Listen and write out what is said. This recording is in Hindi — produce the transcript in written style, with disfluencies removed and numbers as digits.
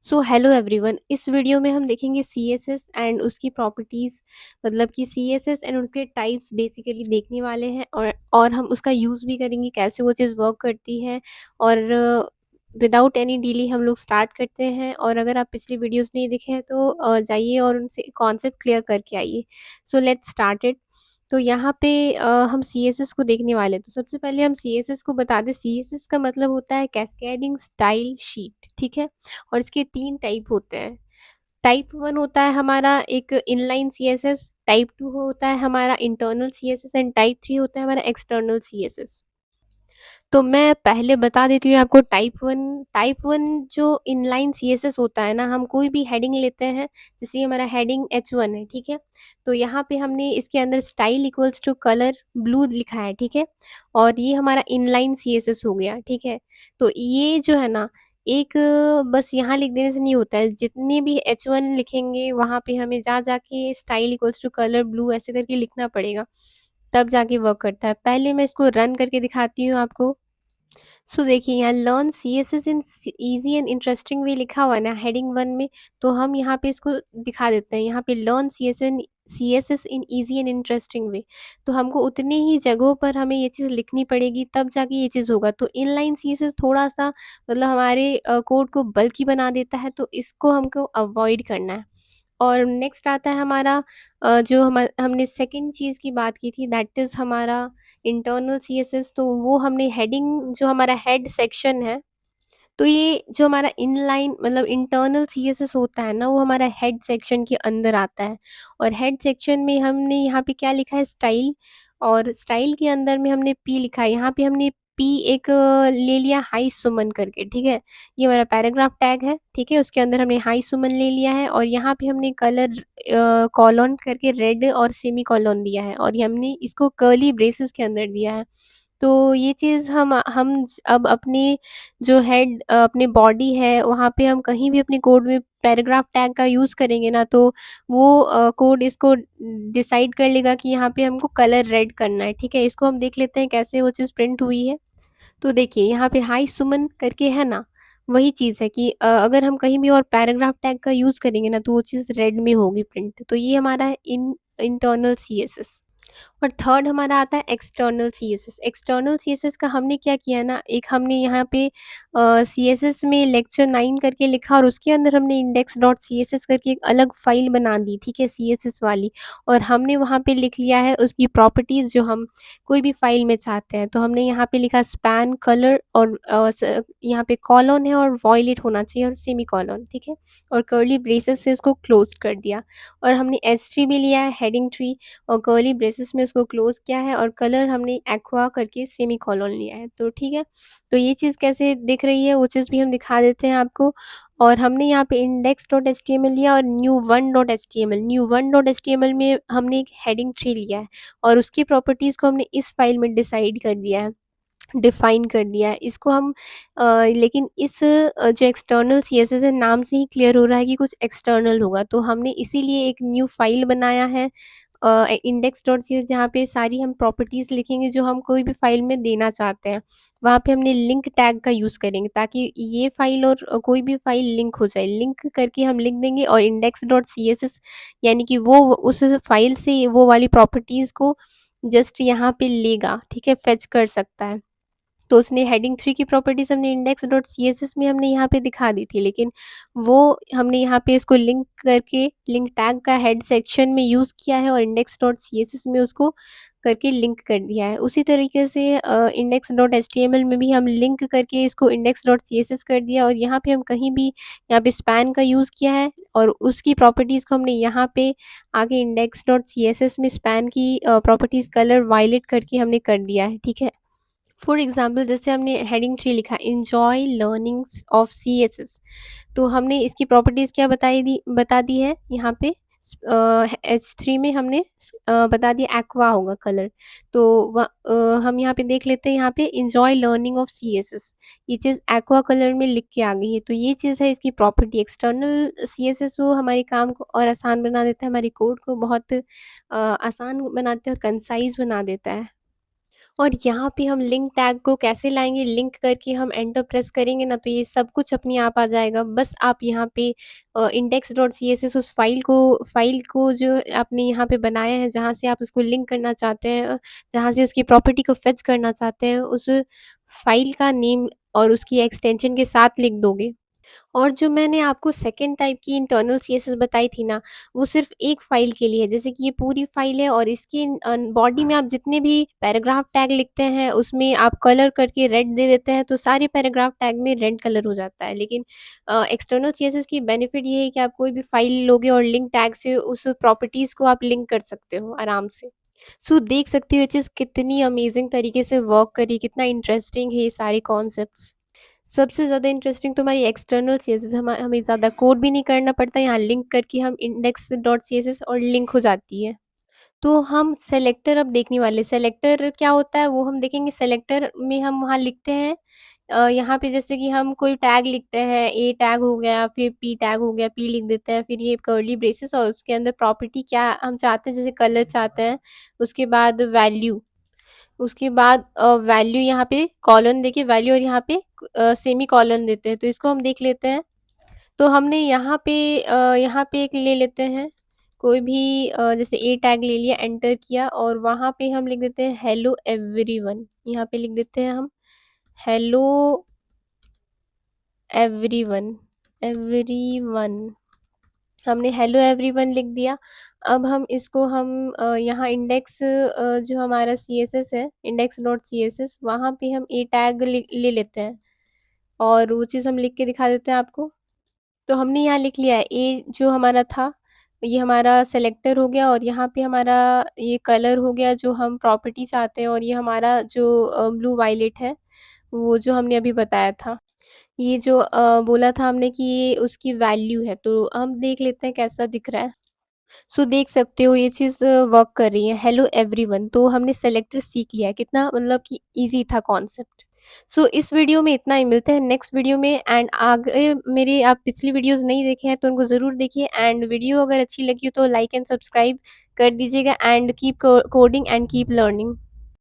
So hello everyone. इस वीडियो में हम देखेंगे सीएसएस एंड उसकी प्रॉपर्टीज़, मतलब कि सीएसएस एंड उनके टाइप्स बेसिकली देखने वाले हैं और हम उसका यूज़ भी करेंगे, कैसे वो चीज़ वर्क करती है। और विदाउट एनी डिले हम लोग स्टार्ट करते हैं। और अगर आप पिछली वीडियोस नहीं देखे हैं तो जाइए और उनसे कॉन्सेप्ट क्लियर करके आइए। So let's started. तो यहाँ पे हम सीएसएस को देखने वाले हैं। तो सबसे पहले हम सीएसएस को बता दें। सीएसएस का मतलब होता है कैस्केडिंग स्टाइल शीट, ठीक है। और इसके 3 टाइप होते हैं। टाइप 1 होता है हमारा एक इनलाइन सीएसएस, टाइप 2 होता है हमारा इंटरनल सीएसएस एंड टाइप 3 होता है हमारा एक्सटर्नल सीएसएस। तो मैं पहले बता देती हूँ आपको टाइप 1 जो इनलाइन सीएसएस होता है ना, हम कोई भी हेडिंग लेते हैं। जैसे ये हमारा हेडिंग H1 है, ठीक है। तो यहाँ पे हमने इसके अंदर style equals to color blue लिखा है, ठीक है। और ये हमारा इनलाइन सीएसएस हो गया, ठीक है। तो ये जो है ना, एक बस यहाँ लिख देने से नहीं होता है। जितने भी H1 लिखेंगे वहाँ पे हमें जा जाके style equals to color blue ऐसे करके लिखना पड़ेगा, तब जाके वर्क करता है। पहले मैं इसको रन करके दिखाती हूँ आपको। सो देखिए, यहाँ learn C S S in easy and interesting way लिखा हुआ है ना हेडिंग 1 में। तो हम यहाँ पे इसको दिखा देते हैं। यहाँ पे learn C S S in easy and interesting way. तो हमको उतने ही जगहों पर हमें ये चीज़ लिखनी पड़ेगी, तब जाके ये चीज़ होगा। तो इनलाइन सी एस एस थोड़ा सा मतलब हमारे कोड को बल्कि बना देता है, तो इसको हमको अवॉइड करना है। और नेक्स्ट आता है हमारा जो हमने सेकंड चीज़ की बात की थी, दैट इज़ हमारा इंटरनल सीएसएस। तो वो हमने हेडिंग जो हमारा हेड सेक्शन है, तो ये जो हमारा इनलाइन मतलब इंटरनल सीएसएस होता है ना, वो हमारा हेड सेक्शन के अंदर आता है। और हेड सेक्शन में हमने यहाँ पे क्या लिखा है, स्टाइल। और स्टाइल के अंदर में हमने पी लिखा है। यहाँ पे हमने पी एक ले लिया हाई सुमन करके, ठीक है। ये हमारा पैराग्राफ टैग है, ठीक है। उसके अंदर हमने हाई सुमन ले लिया है और यहाँ पे हमने कलर कॉलन करके रेड और सेमी कॉलन दिया है, और ये हमने इसको कर्ली ब्रेसेस के अंदर दिया है। तो ये चीज़ अब अपने जो अपने बॉडी है, वहाँ पे हम कहीं भी अपने कोड में पैराग्राफ टैग का यूज़ करेंगे ना, तो वो कोड इसको डिसाइड कर लेगा कि यहाँ पे हमको कलर रेड करना है, ठीक है। इसको हम देख लेते हैं कैसे वो चीज़ प्रिंट हुई है। तो देखिए, यहाँ पे हाय सुमन करके है ना, वही चीज़ है कि अगर हम कहीं भी और पैराग्राफ टैग का यूज़ करेंगे ना, तो वो चीज़ रेड में होगी प्रिंट। तो ये हमारा है इन इंटरनल सीएसएस। और थर्ड हमारा आता है एक्सटर्नल सीएसएस। एक्सटर्नल सीएसएस का हमने क्या किया ना, एक हमने यहाँ पे सीएसएस में लेक्चर 9 करके लिखा, और उसके अंदर हमने इंडेक्स डॉट सीएसएस करके एक अलग फाइल बना दी, ठीक है, सीएसएस वाली। और हमने वहाँ पे लिख लिया है उसकी प्रॉपर्टीज़ जो हम कोई भी फाइल में चाहते हैं। तो हमने यहाँ पे लिखा स्पैन कलर, और यहाँ पे कॉलन है और वॉयलेट होना चाहिए और सेमी कॉलन, ठीक है। और कर्ली ब्रेसेस से इसको क्लोज कर दिया। और हमने H3 भी लिया है, हेडिंग 3, और कर्ली ब्रेसेस में उसको क्लोज किया है। और कलर हमने एक्वा करके सेमी कॉलन लिया है। तो ठीक है। तो ये चीज़ कैसे दिख रही है वो चीज़ भी हम दिखा देते हैं आपको। और हमने यहाँ पे index dot H T M L लिया और new one dot H T M L में हमने एक हेडिंग 3 लिया है, और उसकी प्रॉपर्टीज़ को हमने इस फाइल में डिसाइड कर दिया है, डिफ़ाइन कर दिया है इसको हम। लेकिन जो एक्सटर्नल सीएसएस है, नाम से ही क्लियर हो रहा है कि कुछ एक्सटर्नल होगा। तो हमने इसीलिए एक न्यू फाइल बनाया है इंडेक्स डॉट सी एस, जहाँ पे सारी हम प्रॉपर्टीज़ लिखेंगे जो हम कोई भी फाइल में देना चाहते हैं। वहाँ पे हमने लिंक टैग का यूज़ करेंगे, ताकि ये फाइल और कोई भी फाइल लिंक हो जाए। लिंक करके हम लिख देंगे, और index dot C S S यानी कि वो उस फाइल से वो वाली प्रॉपर्टीज़ को जस्ट यहाँ पे लेगा, ठीक है, फेच कर सकता है। तो उसने हेडिंग 3 की प्रॉपर्टीज़ हमने इंडेक्स डॉट सीएसएस में हमने यहाँ पे दिखा दी थी, लेकिन वो हमने यहाँ पे इसको लिंक करके लिंक टैग का हेड सेक्शन में यूज़ किया है, और इंडेक्स डॉट सीएसएस में उसको करके लिंक कर दिया है। उसी तरीके से इंडेक्स डॉट एचटीएमएल में भी हम लिंक करके इसको इंडेक्स डॉट सीएसएस कर दिया, और यहाँ पे हम कहीं भी यहाँ पे स्पैन का यूज़ किया है, और उसकी प्रॉपर्टीज़ को हमने यहाँ पे आगे इंडेक्स डॉट सीएसएस में स्पैन की प्रॉपर्टीज़ कलर वायलेट करके हमने कर दिया है, ठीक है। फॉर एग्जाम्पल, जैसे हमने हेडिंग 3 लिखा enjoy learnings of C S S. तो हमने इसकी प्रॉपर्टीज़ क्या बता दी है यहाँ पे। H3 में हमने बता दिया एक्वा होगा कलर। तो हम यहाँ पे देख लेते हैं, यहाँ पे enjoy learning of C S S, ये चीज़ एक्वा कलर में लिख के आ गई है। तो ये चीज़ है इसकी property. External C S S वो हमारे काम को और आसान बना देता है, हमारी कोड को बहुत आसान बनाते हैं और कंसाइज बना देता है। और यहाँ पे हम लिंक टैग को कैसे लाएँगे, लिंक करके हम एंटर प्रेस करेंगे ना, तो ये सब कुछ अपने आप आ जाएगा। बस आप यहाँ पे index.css उस फ़ाइल को जो आपने यहाँ पे बनाया है, जहाँ से आप उसको लिंक करना चाहते हैं, जहाँ से उसकी प्रॉपर्टी को फेच करना चाहते हैं, उस फ़ाइल का नेम और उसकी एक्सटेंशन के साथ लिख दोगे। और जो मैंने आपको सेकंड टाइप की इंटरनल सीएसएस बताई थी ना, वो सिर्फ़ एक फ़ाइल के लिए है। जैसे कि ये पूरी फ़ाइल है और इसके बॉडी में आप जितने भी पैराग्राफ टैग लिखते हैं, उसमें आप कलर करके रेड दे देते हैं, तो सारे पैराग्राफ टैग में रेड कलर हो जाता है। लेकिन एक्सटर्नल सीएसएस की बेनिफिट ये है कि आप कोई भी फ़ाइल लोगे और लिंक टैग से उस प्रॉपर्टीज़ को आप लिंक कर सकते हो आराम से। सो देख सकते हो ये चीज़ कितनी अमेज़िंग तरीके से वर्क करी, कितना इंटरेस्टिंग है ये सारे कॉन्सेप्ट्स। सबसे ज़्यादा इंटरेस्टिंग तो हमारी एक्सटर्नल सीएसएस, हमें ज़्यादा कोड भी नहीं करना पड़ता, यहाँ लिंक करके हम इंडेक्स डॉट सीएसएस और लिंक हो जाती है। तो हम सेलेक्टर अब देखने वाले, सेलेक्टर क्या होता है वो हम देखेंगे। सेलेक्टर में हम वहाँ लिखते हैं यहाँ पे जैसे कि हम कोई टैग लिखते हैं, ए टैग हो गया, फिर पी टैग हो गया, पी लिख देते हैं, फिर ये कर्ली ब्रेसेस और उसके अंदर प्रॉपर्टी क्या हम चाहते हैं, जैसे कलर चाहते हैं, उसके बाद वैल्यू, उसके बाद वैल्यू यहाँ पे कॉलन देके वैल्यू और यहाँ पे सेमी कॉलन देते हैं। तो इसको हम देख लेते हैं। तो हमने यहाँ पे एक ले लेते हैं, कोई भी जैसे ए टैग ले लिया, एंटर किया और वहाँ पे हम लिख देते हैं हेलो एवरीवन। यहाँ पे लिख देते हैं हम हेलो एवरीवन, एवरीवन। हमने हेलो एवरीवन लिख दिया। अब हम इसको यहाँ इंडेक्स जो हमारा सीएसएस है, इंडेक्स डॉट सीएसएस, वहाँ पे हम ए टैग ले लेते हैं और वो चीज़ हम लिख के दिखा देते हैं आपको। तो हमने यहाँ लिख लिया है ए जो हमारा था, ये हमारा सेलेक्टर हो गया और यहाँ पे हमारा ये कलर हो गया जो हम प्रॉपर्टी चाहते हैं और ये हमारा जो ब्लू वायलेट है, वो जो हमने अभी बताया था। ये जो बोला था हमने कि ये उसकी वैल्यू है, तो हम देख लेते हैं कैसा दिख रहा है। सो देख सकते हो ये चीज़ वर्क कर रही है। हेलो एवरीवन, तो हमने सेलेक्टर सीख लिया है, कितना मतलब कि ईज़ी था कॉन्सेप्ट। सो इस वीडियो में इतना ही, मिलते हैं नेक्स्ट वीडियो में। एंड आगे मेरे आप पिछली वीडियोज़ नहीं देखे हैं तो उनको ज़रूर देखिए, एंड वीडियो अगर अच्छी लगी हो तो लाइक एंड सब्सक्राइब कर दीजिएगा। And keep coding and keep learning.